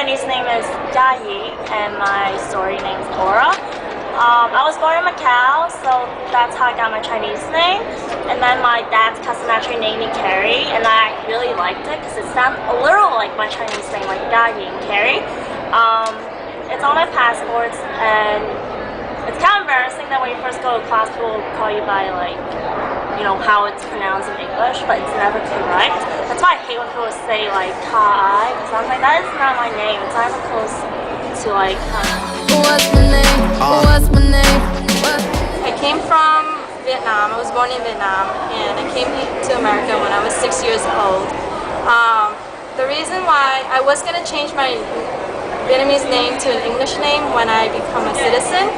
Chinese name is Jia Yi, and my story name is Aura. I was born in Macau, so that's how I got my Chinese name. And then my dad's cousin actually named me Carrie, and I really liked it because it sounds a little like my Chinese name, like Jia Yi and Carrie. It's on my passports, and it's kind of embarrassing that when you first go to class, people will call you by like, you know, how it's pronounced in English, but it's never correct. That's why I hate when people say like Ka-I, because I'm like, that is not my name. It's not even close to like. What's my name? What's my name? I came from Vietnam. I was born in Vietnam, and I came to America when I was 6 years old. The reason why I was gonna change my Vietnamese name to an English name when I become a citizen,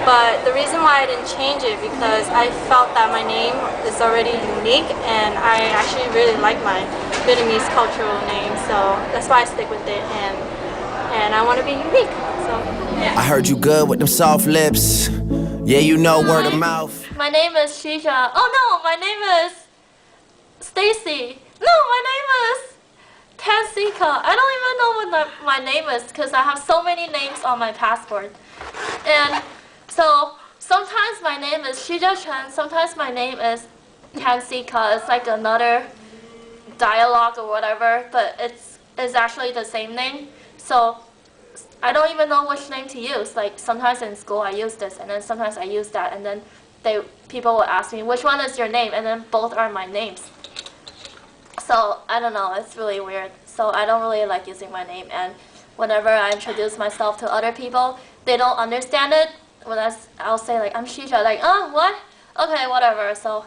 but the reason why I didn't change it because I felt that my name is already unique, and I actually really like my Vietnamese cultural name, so that's why I stick with it, and I want to be unique. So yeah. I heard you good with them soft lips. Yeah, you know word of mouth. My name is Shisha. Oh no, my name is Stacy. No, my name is Tansika. I don't even know what my name is because I have so many names on my passport. And so sometimes my name is Shija Chen, sometimes my name is Tansika. It's like another dialogue or whatever, but it's actually the same name. So I don't even know which name to use. Like sometimes in school I use this, and then sometimes I use that, and then people will ask me which one is your name, and then both are my names. So I don't know, it's really weird. So I don't really like using my name, and whenever I introduce myself to other people, they don't understand it. When I'll say like, I'm Shisha, like, oh, what? Okay, whatever. So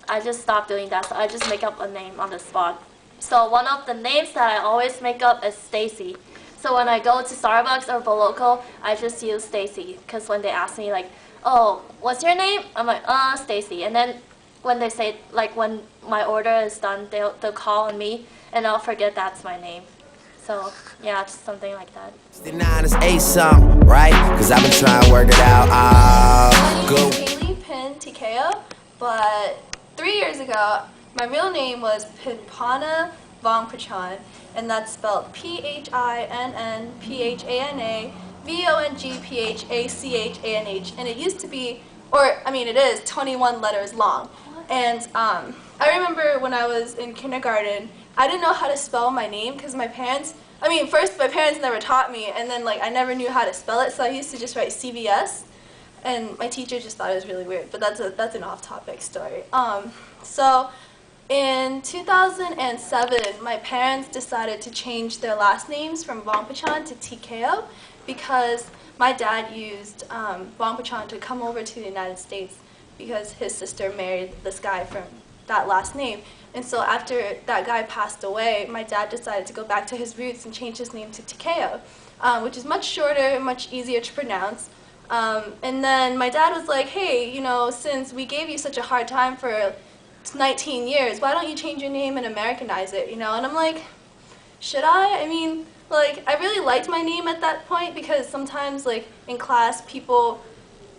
I just stopped doing that. So I just make up a name on the spot. So one of the names that I always make up is Stacy. So when I go to Starbucks or Boloco, I just use Stacy, because when they ask me like, oh, what's your name? I'm like, Stacy. And then when they say, like when my order is done, they'll call on me, and I'll forget that's my name. So yeah, just something like that. 69 is a something, right? Cause I've been trying to work it out. Go. Hailey Pin Tikeo, but 3 years ago, my real name was Pinpana Vongpachana, and that's spelled PHINNPHANA-VONGPHACHANH, and it used to be, or I mean it is, 21 letters long. And I remember when I was in kindergarten, I didn't know how to spell my name because my parents never taught me, and then like I never knew how to spell it, so I used to just write CVS, and my teacher just thought it was really weird, but that's an off-topic story. So in 2007, my parents decided to change their last names from Vongpachana to Tikeo because my dad used Vongpachana to come over to the United States because his sister married this guy from that last name. And so after that guy passed away, my dad decided to go back to his roots and change his name to Tikeo, which is much shorter and much easier to pronounce. And then my dad was like, hey, you know, since we gave you such a hard time for 19 years, why don't you change your name and Americanize it, you know? And I'm like, should I? I mean, like, I really liked my name at that point because sometimes, like, in class, people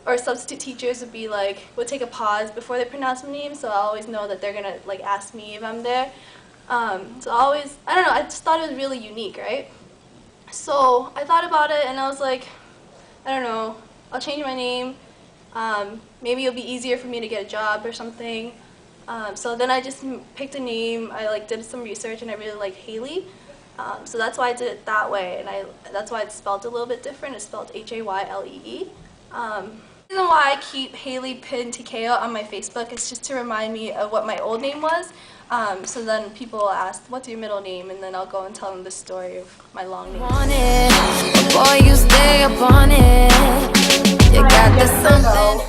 or substitute teachers would take a pause before they pronounce my name, so I always know that they're gonna, like, ask me if I'm there. So I don't know, I just thought it was really unique, right? So I thought about it, and I was like, I don't know, I'll change my name. Maybe it'll be easier for me to get a job or something. So then I just picked a name. I did some research, and I really liked Hailey. So that's why I did it that way, and that's why it's spelled a little bit different. It's spelled Haylee. The reason why I keep Hailey Pin Tikeo on my Facebook is just to remind me of what my old name was. So then people will ask, what's your middle name? And then I'll go and tell them the story of my long name. Boy, you stay up on it. You got the something.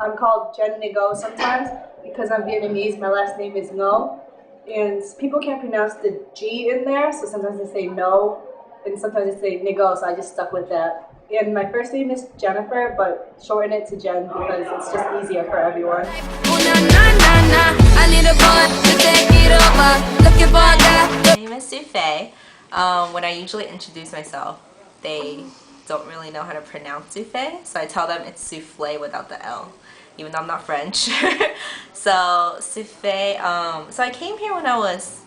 I'm called Jen Ngo sometimes because I'm Vietnamese. My last name is Ngo. And people can't pronounce the G in there, so sometimes they say no, and sometimes they say Ngo, so I just stuck with that. And my first name is Jennifer, but shorten it to Jen because it's just easier for everyone. My name is Sufei. When I usually introduce myself, they don't really know how to pronounce souffle, so I tell them it's souffle without the L, even though I'm not French. So souffle, so I came here when I was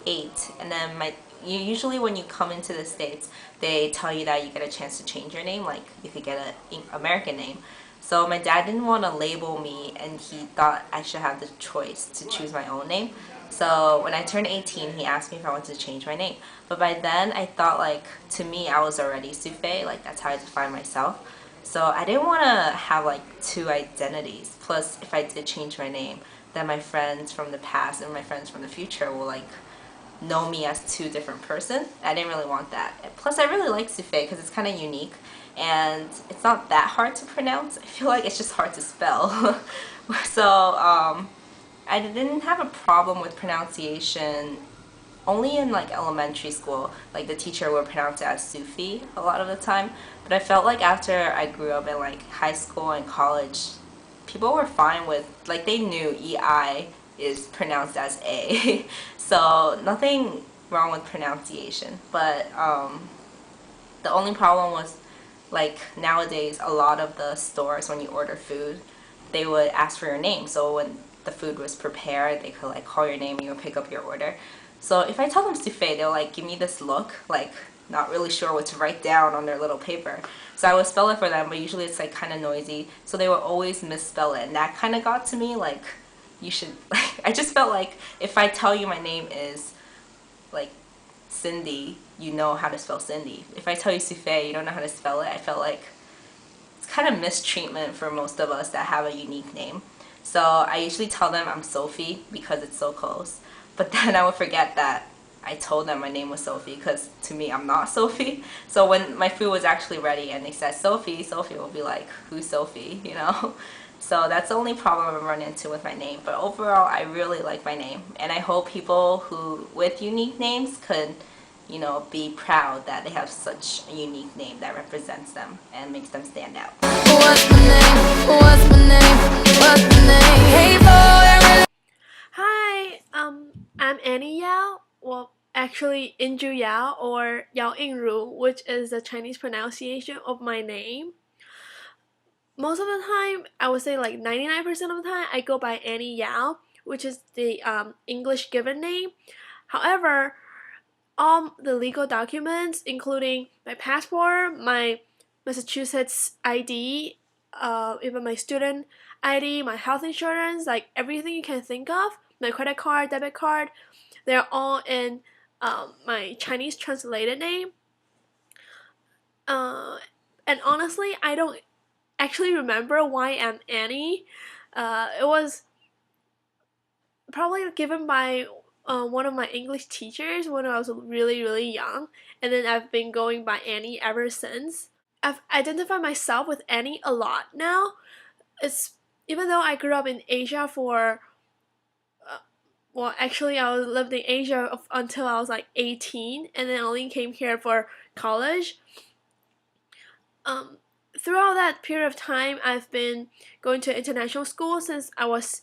8, and then usually when you come into the States, they tell you that you get a chance to change your name, like you could get an American name. So my dad didn't want to label me, and he thought I should have the choice to choose my own name. So when I turned 18, he asked me if I wanted to change my name. But by then, I thought, like, to me, I was already Sufei, like that's how I define myself. So I didn't want to have like two identities. Plus, if I did change my name, then my friends from the past and my friends from the future will like know me as two different persons. I didn't really want that. Plus, I really like Sufei because it's kind of unique and it's not that hard to pronounce. I feel like it's just hard to spell. So I didn't have a problem with pronunciation only in like elementary school. Like the teacher would pronounce it as Sufi a lot of the time. But I felt like after I grew up in like high school and college, people were fine with, like they knew EI is pronounced as A. So nothing wrong with pronunciation. But the only problem was like nowadays a lot of the stores when you order food, they would ask for your name. So when the food was prepared, they could like call your name and you would pick up your order. So if I tell them Sufei, they'll like give me this look, like not really sure what to write down on their little paper. So I would spell it for them, but usually it's like kind of noisy. So they would always misspell it, and that kind of got to me. Like, you should, like, I just felt like if I tell you my name is like Cindy, you know how to spell Cindy. If I tell you Sufei, you don't know how to spell it. I felt like it's kind of mistreatment for most of us that have a unique name. So I usually tell them I'm Sophie because it's so close. But then I would forget that I told them my name was Sophie because to me I'm not Sophie. So when my food was actually ready and they said Sophie, Sophie will be like, who's Sophie, you know? So that's the only problem I've run into with my name. But overall, I really like my name. And I hope people who with unique names could, you know, be proud that they have such a unique name that represents them and makes them stand out. What's my name? What's my name? What's my name? Hey boy, Hi, I'm Annie Yao. Well, actually, Inju Yao or Yao Yingru, which is the Chinese pronunciation of my name. Most of the time, I would say like 99% of the time, I go by Annie Yao, which is the English given name. However, all the legal documents, including my passport, my Massachusetts ID, even my student ID, my health insurance, like everything you can think of, my credit card, debit card, they're all in my Chinese translated name. And honestly, I don't actually remember why I'm Annie. It was probably given by one of my English teachers when I was really young, and then I've been going by Annie ever since. I've identified myself with Annie a lot now. It's even though I grew up in Asia for well, actually I lived in Asia until I was like 18, and then only came here for college. Throughout that period of time, I've been going to international school since I was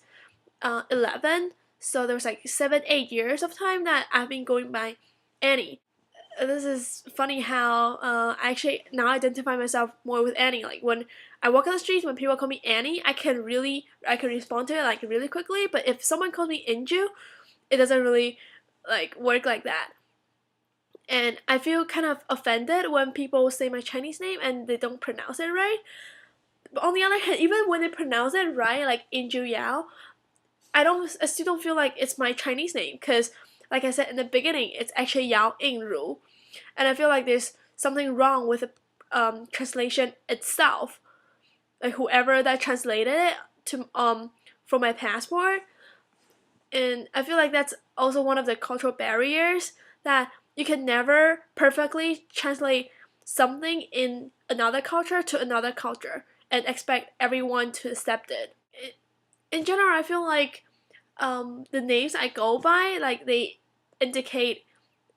11. So there was like 7-8 years of time that I've been going by Annie. This is funny how I actually now identify myself more with Annie. Like when I walk on the streets, when people call me Annie, I can respond to it like really quickly. But if someone calls me Inju, it doesn't really like work like that. And I feel kind of offended when people say my Chinese name and they don't pronounce it right. But on the other hand, even when they pronounce it right, like Inju Yao, I still don't feel like it's my Chinese name, because like I said in the beginning, it's actually Yao Yingru, and I feel like there's something wrong with the translation itself. Like whoever that translated it to for my passport, and I feel like that's also one of the cultural barriers, that you can never perfectly translate something in another culture to another culture and expect everyone to accept it. In general, I feel like the names I go by, like they indicate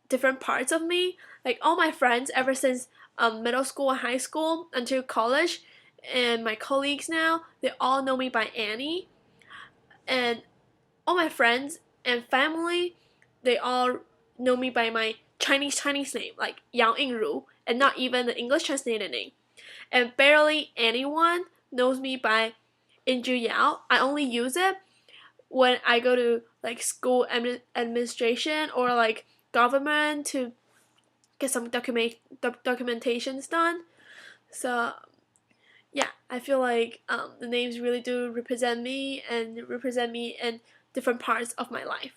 different parts of me. Like all my friends ever since middle school and high school until college, and my colleagues now, they all know me by Annie. And all my friends and family, they all know me by my Chinese name, like Yao Yingru, and not even the English translated name. And barely anyone knows me by Inju Yao. I only use it when I go to like school administration or like government to get some documentations done. So yeah, I feel like the names really do represent me and represent me in different parts of my life.